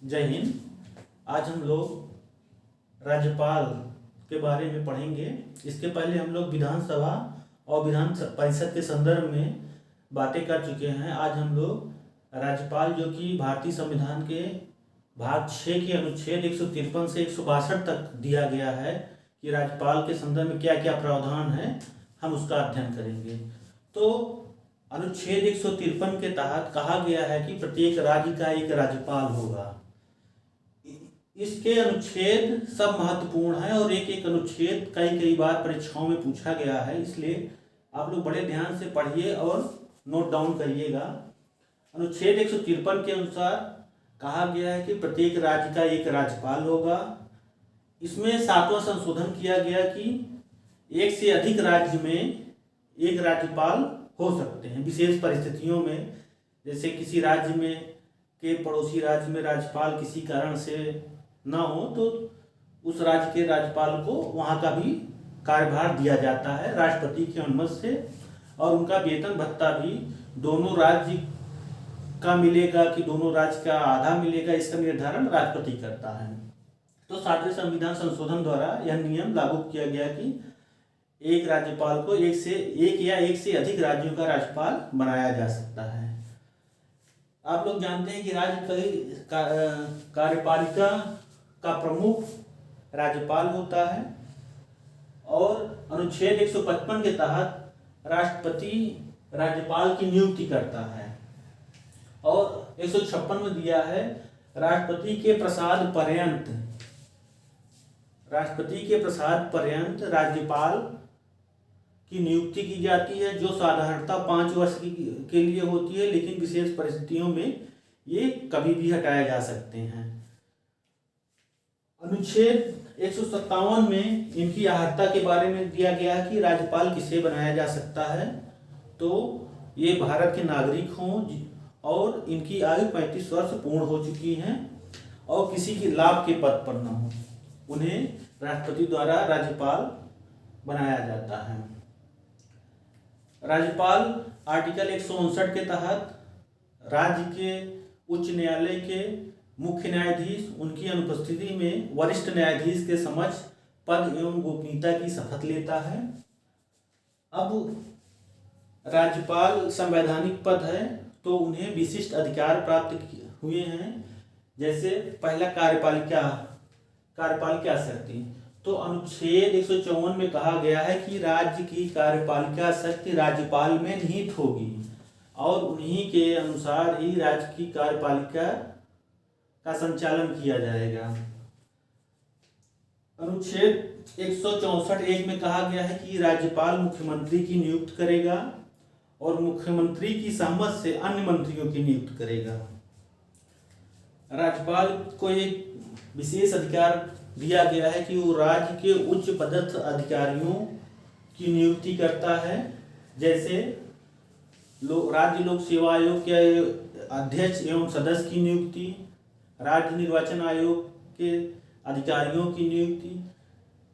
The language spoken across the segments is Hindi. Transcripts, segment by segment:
जय हिंद। आज हम लोग राज्यपाल के बारे में पढ़ेंगे। इसके पहले हम लोग विधानसभा और विधान परिषद के संदर्भ में बातें कर चुके हैं। आज हम लोग राज्यपाल, जो कि भारतीय संविधान के भाग 6 के अनुच्छेद 153 से 162 तक दिया गया है कि राज्यपाल के संदर्भ में क्या क्या प्रावधान है, हम उसका अध्ययन करेंगे। तो अनुच्छेद 153 के तहत कहा गया है कि प्रत्येक राज्य का एक राज्यपाल होगा। इसके अनुच्छेद सब महत्वपूर्ण है और एक एक अनुच्छेद कई बार परीक्षाओं में पूछा गया है, इसलिए आप लोग बड़े ध्यान से पढ़िए और नोट डाउन करिएगा। अनुच्छेद 153 के अनुसार कहा गया है कि प्रत्येक राज्य का एक राज्यपाल होगा। इसमें 7वां संशोधन किया गया कि एक से अधिक राज्य में एक राज्यपाल हो सकते हैं विशेष परिस्थितियों में। जैसे किसी राज्य में के पड़ोसी राज्य में राज्यपाल किसी कारण से ना हो तो उस राज्य के राज्यपाल को वहाँ का भी कार्यभार दिया जाता है राष्ट्रपति के अनुमति से, और उनका वेतन भत्ता भी दोनों राज्य का मिलेगा कि दोनों राज्य का आधा मिलेगा, इसका निर्धारण राष्ट्रपति करता है। तो 7वें संविधान संशोधन द्वारा यह नियम लागू किया गया कि एक राज्यपाल को एक से अधिक राज्यों का राज्यपाल बनाया जा सकता है। आप लोग जानते हैं कि राज्य कार्यपालिका का प्रमुख राज्यपाल होता है और अनुच्छेद 155 के तहत राष्ट्रपति राज्यपाल की नियुक्ति करता है और 156 में दिया है राष्ट्रपति के प्रसाद पर्यंत राज्यपाल की नियुक्ति की जाती है, जो साधारणतः 5 वर्ष के लिए होती है, लेकिन विशेष परिस्थितियों में ये कभी भी हटाए जा सकते हैं। अनुच्छेद 157 में इनकी अर्हता के बारे में दिया गया है कि राज्यपाल किसे बनाया जा सकता है। तो ये भारत के नागरिक हों और इनकी आयु 35 वर्ष पूर्ण हो चुकी है और किसी की लाभ के पद पर न हो, उन्हें राष्ट्रपति द्वारा राज्यपाल बनाया जाता है। राज्यपाल आर्टिकल 159 के तहत राज्य के उच्च न्यायालय के मुख्य न्यायाधीश उनकी अनुपस्थिति में वरिष्ठ न्यायाधीश के समक्ष पद एवं गोपनीयता की शपथ लेता है। अब राज्यपाल संवैधानिक पद है तो उन्हें विशिष्ट अधिकार प्राप्त हुए हैं। जैसे पहला कार्यपालिका शक्ति, तो अनुच्छेद 154 में कहा गया है कि राज्य की कार्यपालिका शक्ति राज्यपाल में निहित होगी और उन्हीं के अनुसार ही राज्य की कार्यपालिका का संचालन किया जाएगा। अनुच्छेद 164(1) में कहा गया है कि राज्यपाल मुख्यमंत्री की नियुक्ति करेगा और मुख्यमंत्री की सहमति से अन्य मंत्रियों की नियुक्ति करेगा। राज्यपाल को एक विशेष अधिकार दिया गया है कि वो राज्य के उच्च पदस्थ अधिकारियों की नियुक्ति करता है। जैसे राज्य लोक सेवा आयोग के अध्यक्ष एवं सदस्य की नियुक्ति, राज्य निर्वाचन आयोग के अधिकारियों की नियुक्ति,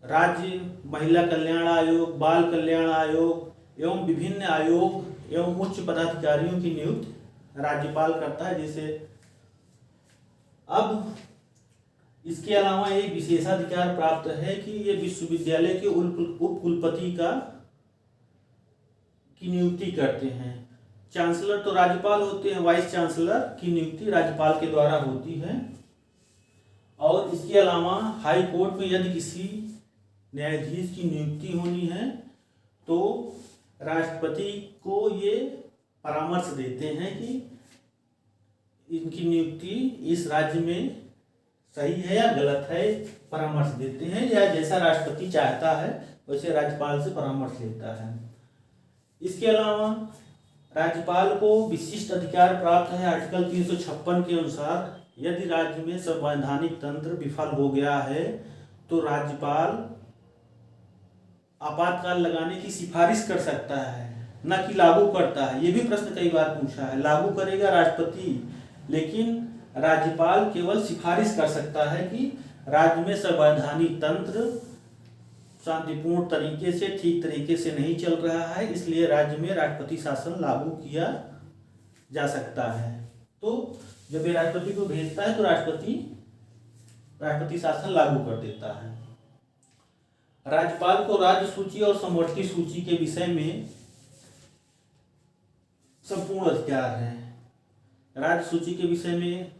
राज्य महिला कल्याण आयोग, बाल कल्याण आयोग एवं विभिन्न आयोग एवं उच्च पदाधिकारियों की नियुक्ति राज्यपाल करता है। जैसे अब इसके अलावा एक विशेषाधिकार प्राप्त है कि ये विश्वविद्यालय के उप कुलपति की नियुक्ति करते हैं। चांसलर तो राज्यपाल होते हैं, वाइस चांसलर की नियुक्ति राज्यपाल के द्वारा होती है। और इसके अलावा हाई कोर्ट में यदि किसी न्यायाधीश की नियुक्ति होनी है तो राष्ट्रपति को ये परामर्श देते हैं कि इनकी नियुक्ति इस राज्य में सही है या गलत है, परामर्श देते हैं, या जैसा राष्ट्रपति चाहता है वैसे राज्यपाल से परामर्श लेता है। इसके अलावा राज्यपाल को विशिष्ट अधिकार प्राप्त है आर्टिकल 356 के अनुसार। यदि राज्य में संवैधानिक तंत्र विफल हो गया है तो राज्यपाल आपातकाल लगाने की सिफारिश कर सकता है, न कि लागू करता है। ये भी प्रश्न कई बार पूछा है। लागू करेगा राष्ट्रपति, लेकिन राज्यपाल केवल सिफारिश कर सकता है कि राज्य में संवैधानिक तंत्र शांतिपूर्ण तरीके से, ठीक तरीके से नहीं चल रहा है, इसलिए राज्य में राष्ट्रपति शासन लागू किया जा सकता है। तो जब ये राष्ट्रपति को भेजता है तो राष्ट्रपति शासन लागू कर देता है। राज्यपाल को राज्य सूची और समवर्ती सूची के विषय में संपूर्ण अधिकार है। राज्य सूची के विषय में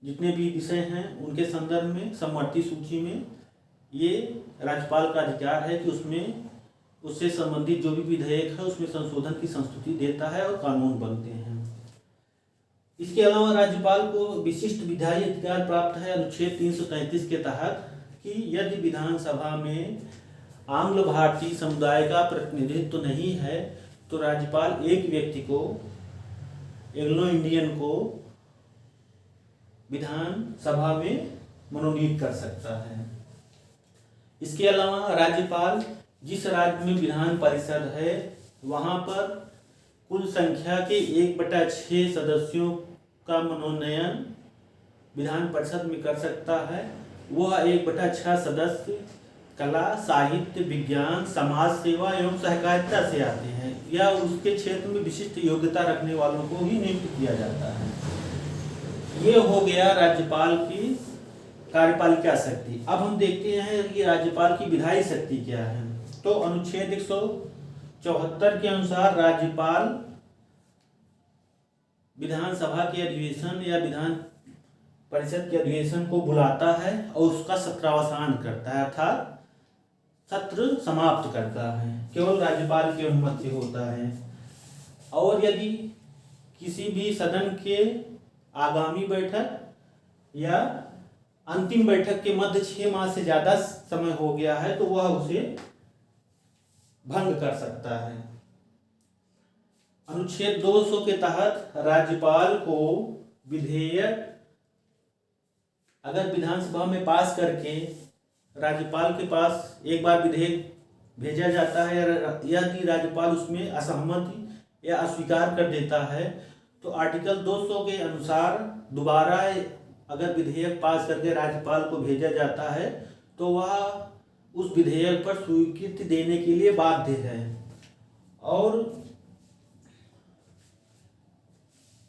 जितने भी विषय हैं उनके संदर्भ में समवर्ती सूची में ये राज्यपाल का अधिकार है कि उसमें उससे संबंधित जो भी विधेयक है उसमें संशोधन की संस्तुति देता है और कानून बनते हैं। इसके अलावा राज्यपाल को विशिष्ट विधायी अधिकार प्राप्त है अनुच्छेद 333 के तहत कि यदि विधानसभा में आंग्ल भारतीय समुदाय का प्रतिनिधित्व नहीं है तो राज्यपाल एक व्यक्ति को, एंग्लो इंडियन को, विधानसभा में मनोनीत कर सकता है। इसके अलावा राज्यपाल जिस राज्य में विधान परिषद है वहाँ पर कुल संख्या के 1/6 सदस्यों का मनोनयन विधान परिषद में कर सकता है। वह 1/6 सदस्य कला, साहित्य, विज्ञान, समाज सेवा एवं सहकारिता से आते हैं या उसके क्षेत्र में विशिष्ट योग्यता रखने वालों को ही नियुक्त किया जाता है। ये हो गया राज्यपाल की कार्यपालिका शक्ति। अब हम देखते हैं कि राज्यपाल की विधायी शक्ति क्या है। तो अनुच्छेद 174 के अनुसार राज्यपाल विधानसभा के अधिवेशन या विधान परिषद के अधिवेशन को बुलाता है और उसका सत्रावसान करता है, अर्थात सत्र समाप्त करता है। केवल राज्यपाल की अनुमति होता है। और यदि किसी भी सदन के आगामी बैठक या अंतिम बैठक के मध्य 6 माह से ज्यादा समय हो गया है तो वह उसे भंग कर सकता है। अनुच्छेद 200 के तहत राज्यपाल को विधेयक अगर विधानसभा में पास करके राज्यपाल के पास एक बार विधेयक भेजा जाता है यदि राज्यपाल उसमें असहमति या अस्वीकार कर देता है तो आर्टिकल 200 के अनुसार दोबारा अगर विधेयक पास करके राज्यपाल को भेजा जाता है तो वह उस विधेयक पर स्वीकृति देने के लिए बाध्य है। और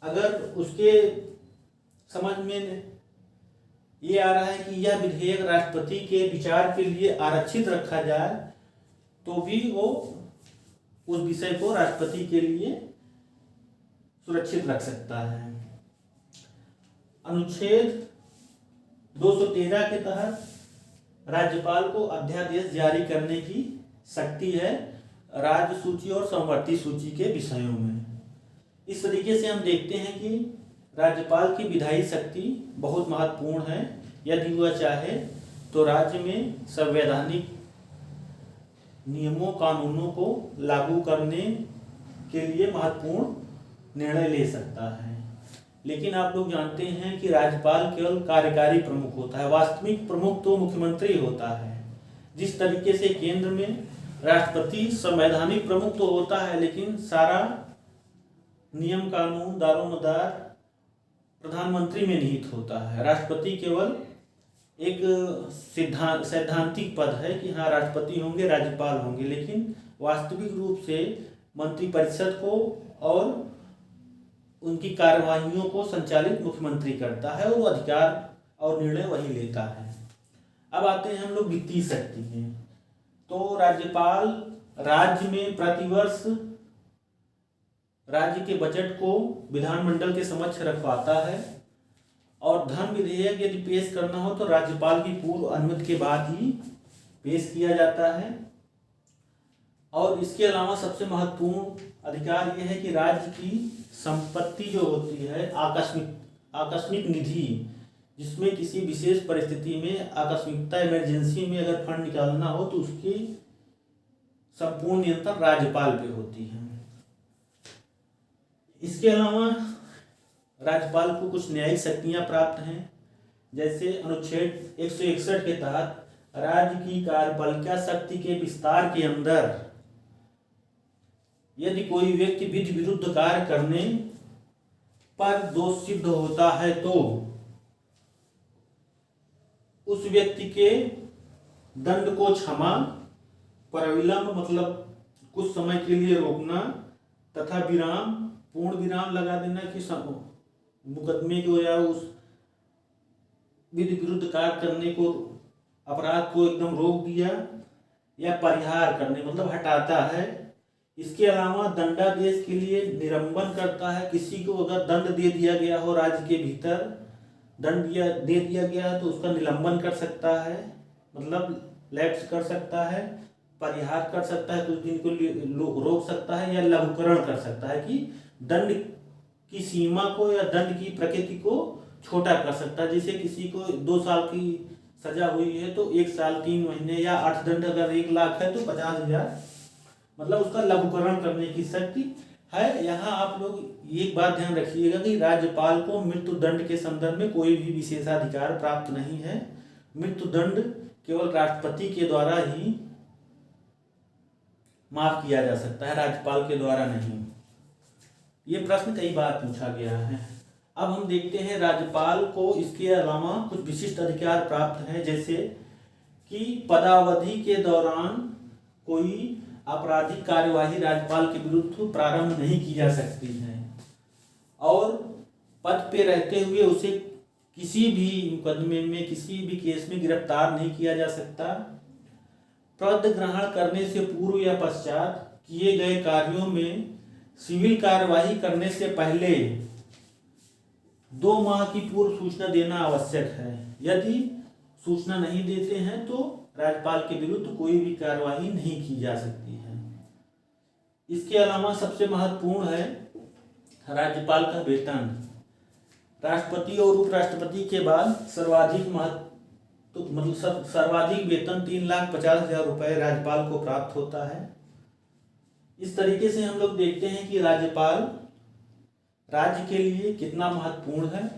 अगर उसके समझ में ये आ रहा है कि यह विधेयक राष्ट्रपति के विचार के लिए आरक्षित रखा जाए तो भी वो उस विषय को राष्ट्रपति के लिए सुरक्षित रख सकता है। अनुच्छेद 213 के तहत राज्यपाल को अध्यादेश जारी करने की शक्ति है राज्य सूची और समवर्ती सूची के विषयों में। इस तरीके से हम देखते हैं कि राज्यपाल की विधायी शक्ति बहुत महत्वपूर्ण है। यदि वह चाहे तो राज्य में संवैधानिक नियमों कानूनों को लागू करने के लिए महत्वपूर्ण निर्णय ले सकता है। लेकिन आप लोग जानते हैं कि राज्यपाल केवल कार्यकारी प्रमुख होता है, वास्तविक प्रमुख तो मुख्यमंत्री होता है। जिस तरीके से केंद्र में राष्ट्रपति संवैधानिक प्रमुख तो होता है लेकिन सारा नियम कानून दारोमदार प्रधानमंत्री में निहित होता है। राष्ट्रपति केवल एक सैद्धांतिक पद है कि हाँ राष्ट्रपति होंगे, राज्यपाल होंगे, लेकिन वास्तविक रूप से मंत्रिपरिषद को और उनकी कार्यवाहियों को संचालित मुख्यमंत्री करता है और वो अधिकार और निर्णय वही लेता है। अब आते हैं हम लोग वित्तीय शक्ति में। तो राज्यपाल राज्य में प्रतिवर्ष राज्य के बजट को विधानमंडल के समक्ष रखवाता है और धन विधेयक यदि पेश करना हो तो राज्यपाल की पूर्व अनुमति के बाद ही पेश किया जाता है। और इसके अलावा सबसे महत्वपूर्ण अधिकार यह है कि राज्य की संपत्ति जो होती है आकस्मिक निधि, जिसमें किसी विशेष परिस्थिति में आकस्मिकता इमरजेंसी में अगर फंड निकालना हो तो उसकी संपूर्ण नियंत्रण राज्यपाल पे होती है। इसके अलावा राज्यपाल को कुछ न्यायिक शक्तियां प्राप्त हैं, जैसे अनुच्छेद 161 के तहत राज्य की कार्यपालिका शक्ति के विस्तार के अंदर यदि कोई व्यक्ति विधि विरुद्ध कार्य करने पर दोष सिद्ध होता है तो उस व्यक्ति के दंड को क्षमा, परविलंब मतलब कुछ समय के लिए रोकना तथा विराम, पूर्ण विराम लगा देना कि मुकदमे को या उस विधि विरुद्ध कार्य करने को, अपराध को एकदम रोक दिया या परिहार करने मतलब हटाता है। इसके अलावा दंडादेश के लिए निलंबन करता है। किसी को अगर दंड दे दिया गया हो, राज्य के भीतर दंड दे दिया गया है तो उसका निलंबन कर सकता है, मतलब लैप्स कर सकता है, परिहार कर सकता है, कुछ दिन को रोक सकता है या लघुकरण कर सकता है कि दंड की सीमा को या दंड की प्रकृति को छोटा कर सकता है। जैसे किसी को 2 साल की सजा हुई है तो 1 साल 3 महीने या अर्थदंड अगर 1 लाख है तो 50,000, मतलब उसका लघुकरण करने की शक्ति है। यहाँ आप लोग एक बात ध्यान रखिएगा कि राज्यपाल को मृत्यु दंड के संदर्भ में कोई भी विशेषाधिकार प्राप्त नहीं है। मृत्यु दंड केवल राष्ट्रपति के द्वारा ही माफ किया जा सकता है, राज्यपाल के द्वारा नहीं। ये प्रश्न कई बार पूछा गया है। अब हम देखते हैं राज्यपाल को इसके अलावा कुछ विशिष्ट अधिकार प्राप्त हैं, जैसे कि पदावधि के दौरान कोई आपराधिक कार्यवाही राज्यपाल के विरुद्ध प्रारंभ नहीं की जा सकती है और पद पे रहते हुए उसे किसी भी मुकदमे में, किसी भी केस में गिरफ्तार नहीं किया जा सकता। पद ग्रहण करने से पूर्व या पश्चात किए गए कार्यों में सिविल कार्यवाही करने से पहले 2 माह की पूर्व सूचना देना आवश्यक है। यदि सूचना नहीं देते हैं तो राज्यपाल के विरुद्ध कोई भी कार्यवाही नहीं की जा सकती है। इसके अलावा सबसे महत्वपूर्ण है राज्यपाल का वेतन। राष्ट्रपति और उपराष्ट्रपति के बाद सर्वाधिक सर्वाधिक वेतन 3,50,000 रुपये राज्यपाल को प्राप्त होता है। इस तरीके से हम लोग देखते हैं कि राज्यपाल राज्य के लिए कितना महत्वपूर्ण है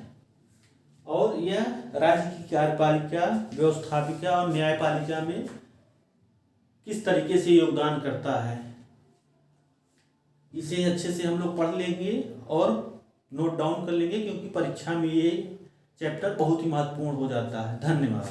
और यह राज्य की कार्यपालिका, व्यवस्थापिका और न्यायपालिका में किस तरीके से योगदान करता है। इसे अच्छे से हम लोग पढ़ लेंगे और नोट डाउन कर लेंगे, क्योंकि परीक्षा में ये चैप्टर बहुत ही महत्वपूर्ण हो जाता है। धन्यवाद।